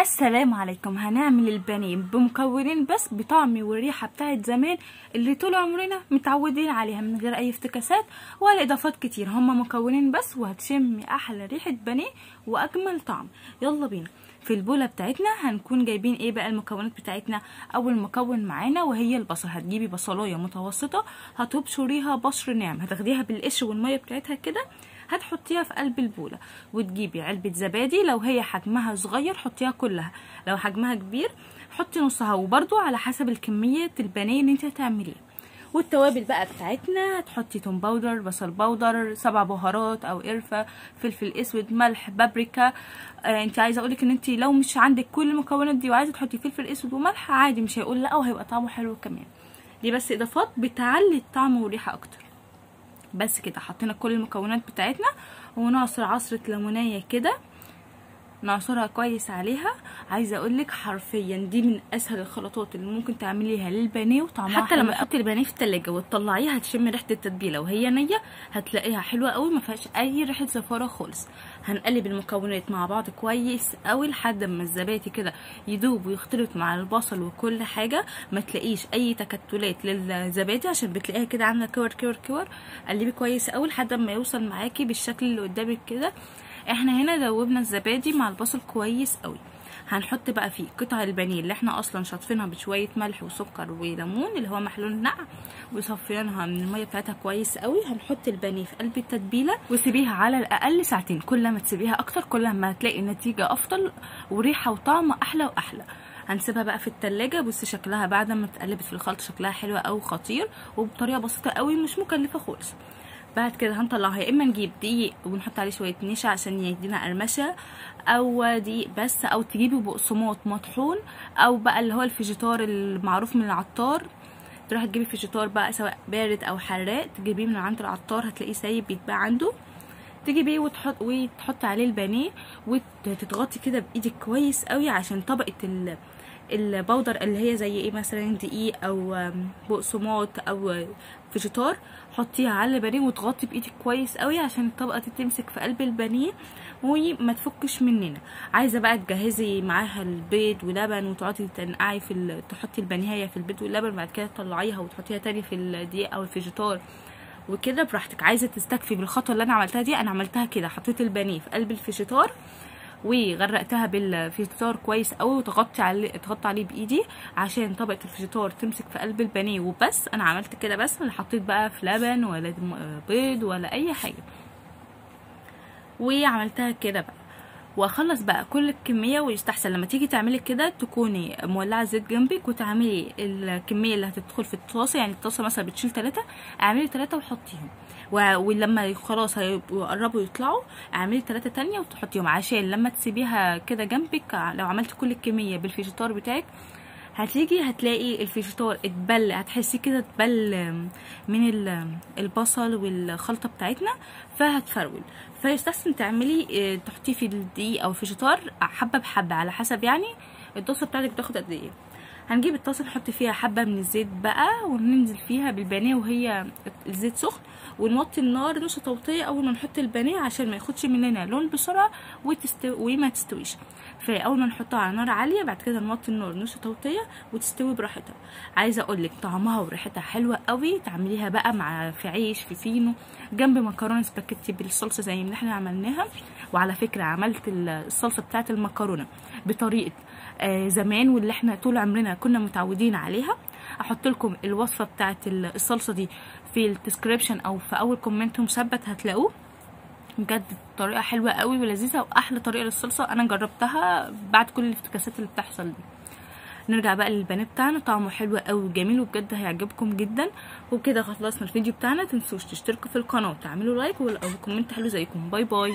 السلام عليكم. هنعمل البانيه بمكونين بس بطعم والريحه بتاعت زمان اللي طول عمرنا متعودين عليها من غير اي افتكاسات ولا اضافات كتير. هما مكونين بس وهتشمي احلى ريحه بانيه واجمل طعم. يلا بينا. في البوله بتاعتنا هنكون جايبين ايه بقى المكونات بتاعتنا. اول مكون معانا وهي البصل. هتجيبي بصلايه متوسطه هتبشريها بشر ناعم، هتاخديها بالقش والميه بتاعتها كده، هتحطيها في قلب البوله. وتجيبي علبه زبادي، لو هي حجمها صغير حطيها كلها، لو حجمها كبير حطي نصها، وبرده على حسب الكميه البانيه اللي انت هتعمليها. والتوابل بقى بتاعتنا هتحطي توم باودر، بصل باودر، 7 بهارات او قرفه، فلفل اسود، ملح، بابريكا. انت عايزه اقولك ان انت لو مش عندك كل المكونات دي وعايزه تحطي فلفل اسود وملح عادي مش هيقول لا، وهيبقى طعمه حلو كمان. دي بس اضافات بتعلي الطعم والريحه اكتر. بس كده حطينا كل المكونات بتاعتنا، ونعصر عصره ليمونيه كده، نعصرها كويس عليها. عايزه اقولك حرفيا دي من اسهل الخلطات اللي ممكن تعمليها للبانيه، وطعمها حتى لما تحطي البانيه في التلاجة وتطلعيها هتشمي ريحه التتبيله وهي نيه، هتلاقيها حلوه قوي ما فيهاش اي ريحه زفاره خالص. هنقلب المكونات مع بعض كويس قوي لحد ما الزبادي كده يدوب ويختلط مع البصل وكل حاجه، ما تلاقيش اي تكتلات للزبادي عشان بتلاقيها كده عامله كور كور كور. قلبي كويس قوي لحد ما يوصل معاكي بالشكل اللي قدامك كده. احنا هنا دوبنا الزبادي مع البصل كويس قوي. هنحط بقى فيه قطع البانيه اللي احنا اصلا شاطفينها بشويه ملح وسكر وليمون اللي هو محلول نقع، وصفيناها من الميه بتاعتها كويس قوي. هنحط البانيه في قلب التتبيله وسيبيها على الاقل ساعتين. كل ما تسيبيها اكتر كل ما هتلاقي النتيجه افضل وريحه وطعم احلى واحلى. هنسيبها بقى في التلاجة. بصي شكلها بعد ما اتقلبت في الخلط شكلها حلو قوي خطير، وبطريقه بسيطه قوي مش مكلفه خالص. بعد كده هنطلعها، يا اما نجيب دقيق ونحط عليه شويه نشا عشان يدينا قرمشه، او دقيق بس، او تجيبي بقسماط مطحون، او بقى اللي هو الفيجيتار المعروف من العطار. تروحي تجيبي فيجيتار بقى سواء بارد او حراق، تجيبيه من عند العطار هتلاقيه سايب بيتباع عنده. تجيبيه وتحطي عليه البانيه وتضغطي كده بايدك كويس قوي عشان طبقه البودر اللي هي زي ايه مثلا دقيق او بقسماط او فيجيتار، حطيها على البانيه وتغطي بايدك كويس قوي عشان الطبقه دي تمسك في قلب البانيه وما تفكش مننا. عايزه بقى تجهزي معاها البيض ولبن وتقعدي تنقعي تحطي البانيه في البيض واللبن، بعد كده تطلعيها وتحطيها تاني في الدقيق او الفيجيتار وكده براحتك. عايزه تستكفي بالخطوه اللي انا عملتها دي، انا عملتها كده، حطيت البانيه في قلب الفيجيتار وغرقتها بالفيجيتار كويس قوي، وتغطي عليه بايدي عشان طبقه الفيجيتار تمسك في قلب البانيه وبس. انا عملت كده بس، لا حطيت بقى في لبن ولا بيض ولا اي حاجه، وعملتها كده بقى. واخلص بقى كل الكميه. ويستحسن لما تيجي تعملي كده تكوني مولعه زيت جنبك وتعملي الكميه اللي هتدخل في الطاسه. يعني الطاسه مثلا بتشيل 3، اعملي 3 وحطيهم، ولما خلاص هيقربوا يطلعوا اعملي 3 تانية وتحطيهم، عشان لما تسيبيها كده جنبك لو عملتي كل الكميه بالفيجيتار بتاعك هتلاقي الفيجيتار اتبل، هتحسي كده اتبل من البصل والخلطه بتاعتنا فهتفرول. فيستحسن تعملي تحطيه في الدقيق او الفيجيتار حبه بحبه على حسب يعني الطاسه بتاعتك بتاخد قد ايه. هنجيب الطاسه نحط فيها حبه من الزيت بقى وننزل فيها بالبانيه وهي الزيت سخن، ونوطي النار نص توطيه اول ما نحط البانيه عشان ما ياخدش مننا لون بسرعه وما تستويش. فاول ما نحطها على نار عاليه بعد كده نوطي النار نص توطيه وتستوي براحتها. عايزه اقولك طعمها وريحتها حلوه قوي. تعمليها بقى في عيش في فينو جنب مكرونه سباكيتي بالصلصه زي ما احنا عملناها. وعلى فكره عملت الصلصه بتاعه المكرونه بطريقه زمان واللي احنا طول عمرنا كنا متعودين عليها. احط لكم الوصفه بتاعه الصلصه دي في الديسكريبشن او في اول كومنت مثبت هتلاقوه. بجد طريقه حلوه قوي ولذيذه واحلى طريقه للصلصه انا جربتها بعد كل الافتكاسات اللي بتحصل دي. نرجع بقى للبانيه بتاعنا، طعمه حلو قوي وجميل وبجد هيعجبكم جدا. وكده خلصنا الفيديو بتاعنا. تنسوش تشتركوا في القناه وتعملوا لايك وكومنت حلو زيكم. باي باي.